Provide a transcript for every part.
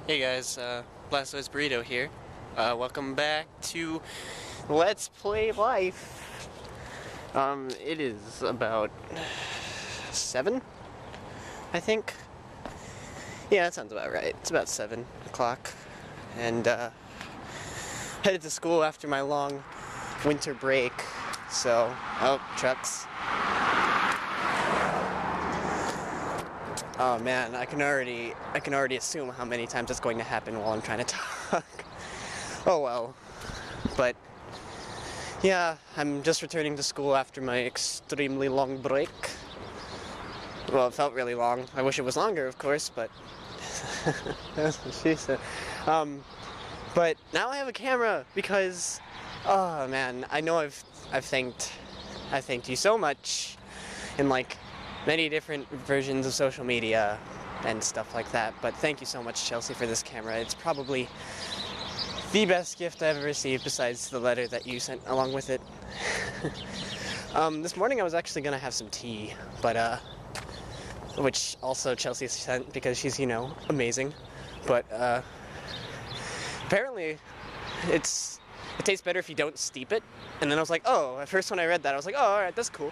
Hey guys, Blastoise Burrito here. Welcome back to Let's Play Life. It is about 7, I think. Yeah, that sounds about right. It's about 7 o'clock. And, headed to school after my long winter break. So, oh, trucks. Oh man, I can already assume how many times it's going to happen while I'm trying to talk. Oh well. But yeah, I'm just returning to school after my extremely long break. Well, it felt really long. I wish it was longer, of course, but that's what she said. But now I have a camera because, oh man, I know I've thanked you so much in like many different versions of social media and stuff like that, but thank you so much, Chelsea, for this camera. It's probably the best gift I've ever received besides the letter that you sent along with it. This morning I was actually gonna have some tea, but which also Chelsea sent because she's, you know, amazing, but apparently it tastes better if you don't steep it. And then I was like, oh, at first when I read that I was like, oh, alright, that's cool.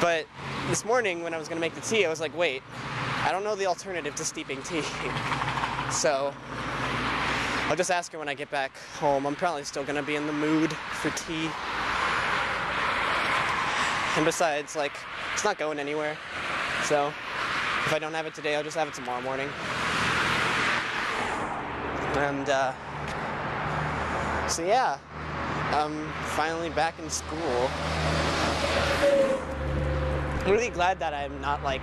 But this morning when I was going to make the tea, I was like, wait, I don't know the alternative to steeping tea. So I'll just ask her when I get back home. I'm probably still going to be in the mood for tea. And besides, like, it's not going anywhere. So if I don't have it today, I'll just have it tomorrow morning. And so yeah, I'm finally back in school. I'm really glad that I'm not, like,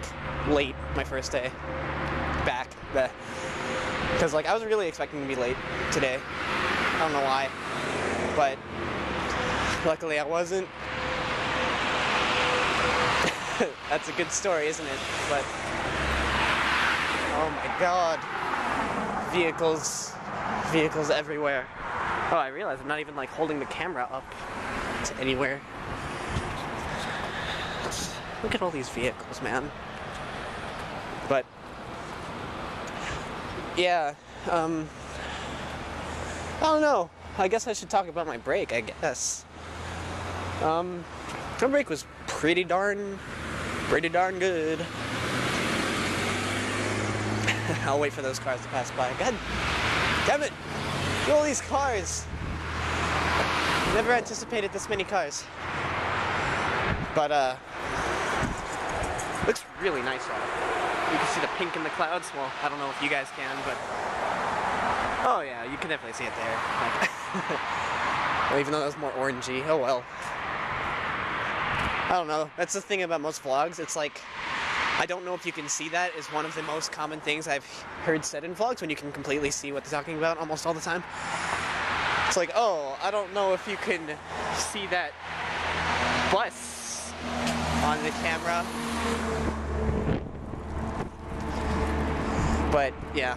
late my first day back. Because, like, I was really expecting to be late today. I don't know why. But luckily I wasn't. That's a good story, isn't it? But oh my god. Vehicles everywhere. Oh, I realize I'm not even, like, holding the camera up to anywhere. Look at all these vehicles, man. But yeah, I don't know. I guess I should talk about my break, I guess. My break was pretty darn good. I'll wait for those cars to pass by. God damn it! Look at all these cars! Never anticipated this many cars. But, looks really nice out. You can see the pink in the clouds. Well, I don't know if you guys can, but oh yeah, you can definitely see it there. Like, well, even though that was more orangey, oh well. I don't know. That's the thing about most vlogs. It's like, I don't know if you can see that is one of the most common things I've heard said in vlogs, when you can completely see what they're talking about almost all the time. It's like, oh, I don't know if you can see that bus on the camera. But yeah.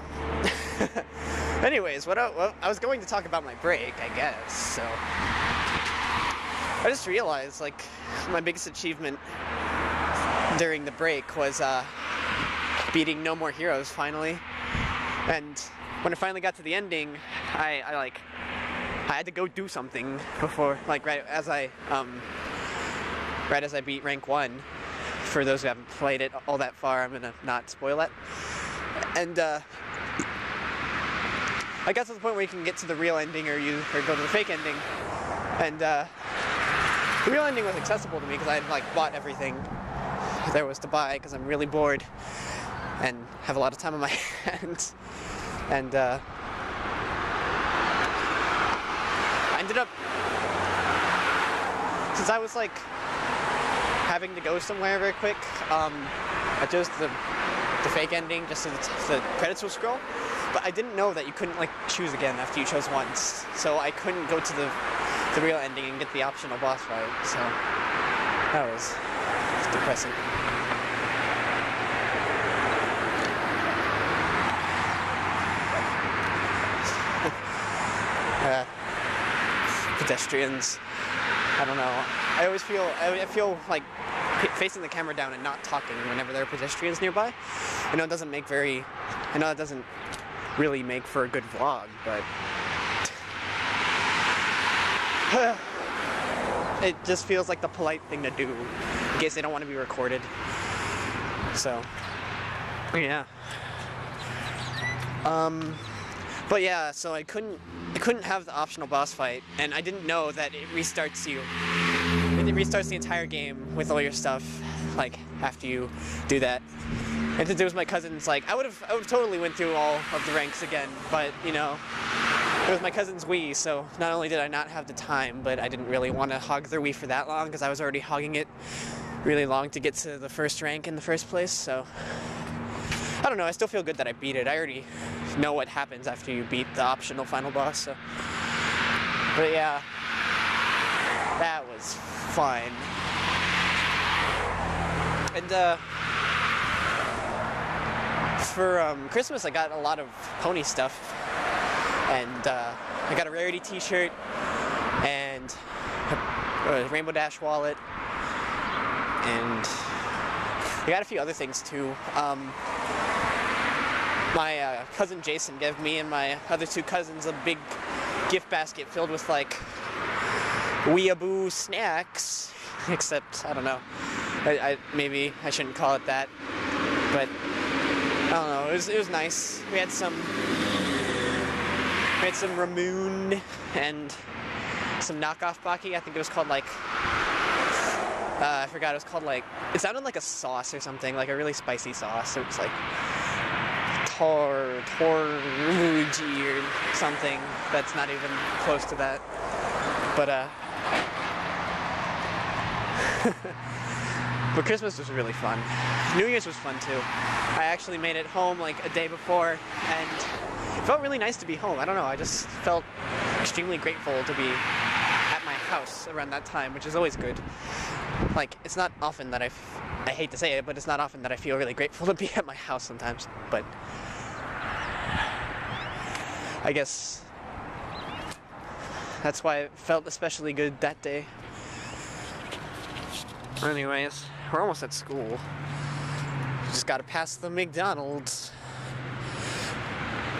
Anyways, well, I was going to talk about my break, I guess. So I just realized, like, my biggest achievement during the break was beating No More Heroes finally. And when I finally got to the ending, I had to go do something before, like, right as I beat rank 1. For those who haven't played it all that far, I'm gonna not spoil it. And I got to the point where you can get to the real ending or go to the fake ending. And the real ending was accessible to me because I had, like, bought everything there was to buy because I'm really bored and have a lot of time on my hands. And I ended up, since I was, like, having to go somewhere very quick, I chose the fake ending just so the credits would scroll, but I didn't know that you couldn't, like, choose again after you chose once, so I couldn't go to the real ending and get the optional boss fight, so that was depressing. Pedestrians, I don't know. I feel like facing the camera down and not talking whenever there are pedestrians nearby. I know it doesn't really make for a good vlog, but it just feels like the polite thing to do in case they don't want to be recorded. So, yeah. But yeah, so I couldn't have the optional boss fight, and I didn't know that it restarts you. It restarts the entire game with all your stuff, like, after you do that. And since it was my cousin's, like, I would have totally went through all of the ranks again, but, you know, it was my cousin's Wii, so not only did I not have the time, but I didn't really want to hog their Wii for that long, because I was already hogging it really long to get to the first rank in the first place, so I don't know, I still feel good that I beat it. I already know what happens after you beat the optional final boss, so. But yeah, that was fun. And for Christmas I got a lot of pony stuff, and I got a Rarity t-shirt and a Rainbow Dash wallet, and I got a few other things too. My cousin Jason gave me and my other two cousins a big gift basket filled with, like, weeaboo snacks, except, I don't know, maybe I shouldn't call it that, but I don't know, it was nice. We had some Ramoon and some knockoff Baki. I think it was called, like, I forgot, it was called, like, it sounded like a sauce or something, like a really spicy sauce. It was like Toruji or something that's not even close to that. But but Christmas was really fun. New Year's was fun too. I actually made it home like a day before, and it felt really nice to be home. I don't know, I just felt extremely grateful to be at my house around that time, which is always good. Like, it's not often that I hate to say it, but it's not often that I feel really grateful to be at my house sometimes. But I guess that's why it felt especially good that day. Anyways, we're almost at school. Just gotta pass the McDonald's.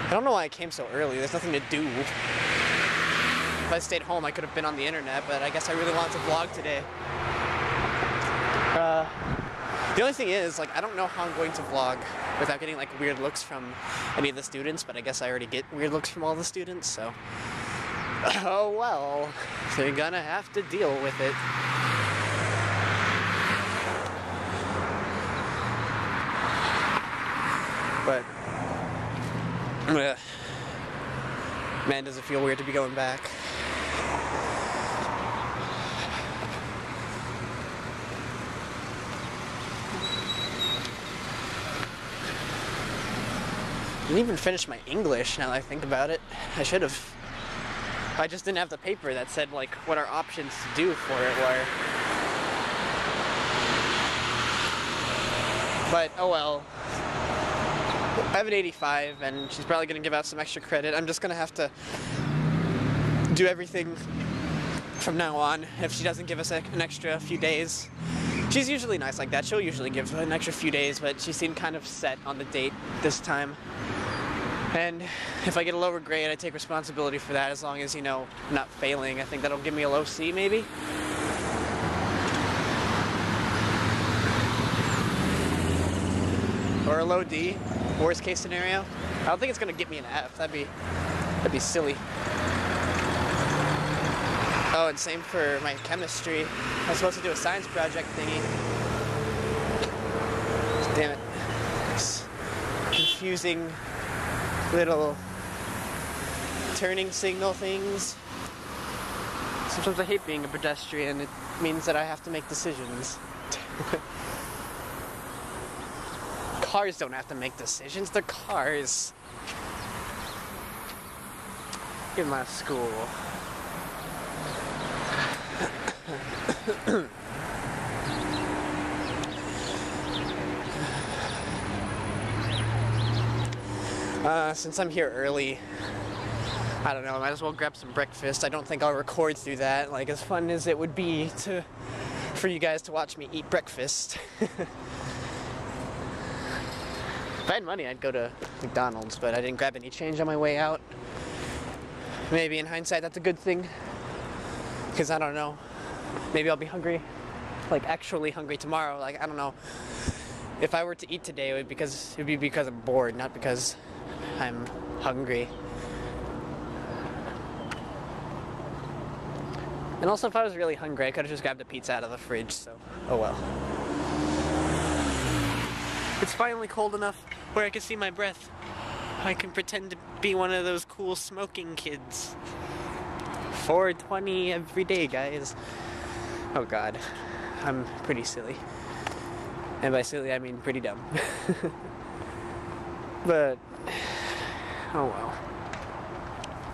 I don't know why I came so early. There's nothing to do. If I stayed home, I could have been on the internet, but I guess I really wanted to vlog today. The only thing is, like, I don't know how I'm going to vlog without getting, like, weird looks from any of the students, but I guess I already get weird looks from all the students, so. Oh well, they're gonna have to deal with it. But, man, does it feel weird to be going back. I didn't even finish my English now that I think about it. I should have. I just didn't have the paper that said, like, what our options to do for it were. But, oh well. I have an 85, and she's probably going to give out some extra credit. I'm just going to have to do everything from now on if she doesn't give us an extra few days. She's usually nice like that. She'll usually give an extra few days, but she seemed kind of set on the date this time. And if I get a lower grade, I take responsibility for that, as long as, you know, not failing. I think that'll give me a low C, maybe? Or a low D, worst case scenario. I don't think it's gonna get me an F. That'd be silly. Oh, and same for my chemistry. I was supposed to do a science project thingy. Damn it. It's confusing little turning signal things. Sometimes I hate being a pedestrian. It means that I have to make decisions. Cars don't have to make decisions. They're cars. In my school. Since I'm here early, I don't know, I might as well grab some breakfast. I don't think I'll record through that, like, as fun as it would be for you guys to watch me eat breakfast. If I had money, I'd go to McDonald's, but I didn't grab any change on my way out. Maybe in hindsight, that's a good thing. Because I don't know. Maybe I'll be hungry. Like, actually hungry tomorrow. Like, I don't know. If I were to eat today, it would be because I'm bored, not because I'm hungry. And also, if I was really hungry, I could have just grabbed a pizza out of the fridge, so oh well. It's finally cold enough where I can see my breath. I can pretend to be one of those cool smoking kids. 420 every day, guys. Oh god, I'm pretty silly. And by silly, I mean pretty dumb. But, oh well.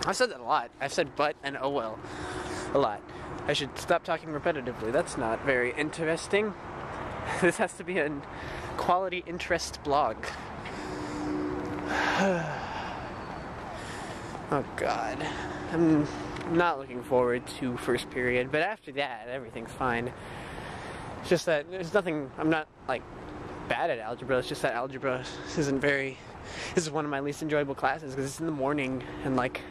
I've said that a lot. I've said but and oh well a lot. I should stop talking repetitively. That's not very interesting. This has to be a quality interest blog. Oh god. I'm not looking forward to first period, but after that, everything's fine. It's just that there's nothing, I'm not like bad at algebra, it's just that algebra isn't very, this is one of my least enjoyable classes because it's in the morning and like,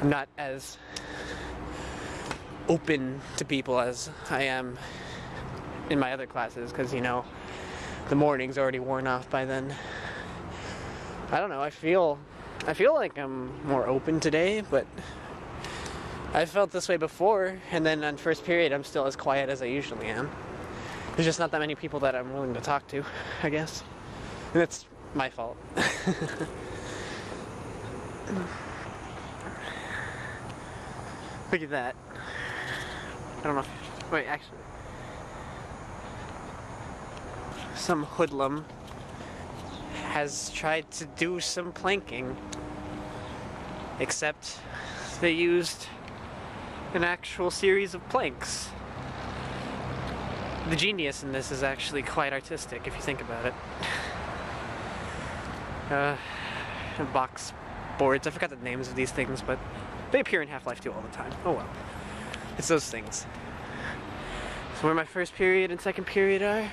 I'm not as open to people as I am in my other classes because, you know, the morning's already worn off by then. I don't know, I feel like I'm more open today, but I felt this way before, and then on first period I'm still as quiet as I usually am. There's just not that many people that I'm willing to talk to, I guess. And it's my fault. Look at that. I don't know if, wait, actually. Some hoodlum has tried to do some planking, except they used an actual series of planks. The genius in this is actually quite artistic if you think about it. Box boards, I forgot the names of these things, but they appear in Half-Life 2 all the time. Oh well. It's those things. So where my first period and second period are?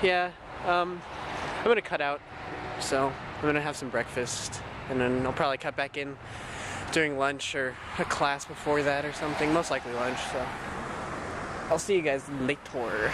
Yeah, I'm gonna cut out, so I'm gonna have some breakfast, and then I'll probably cut back in during lunch or a class before that or something, most likely lunch, so I'll see you guys later.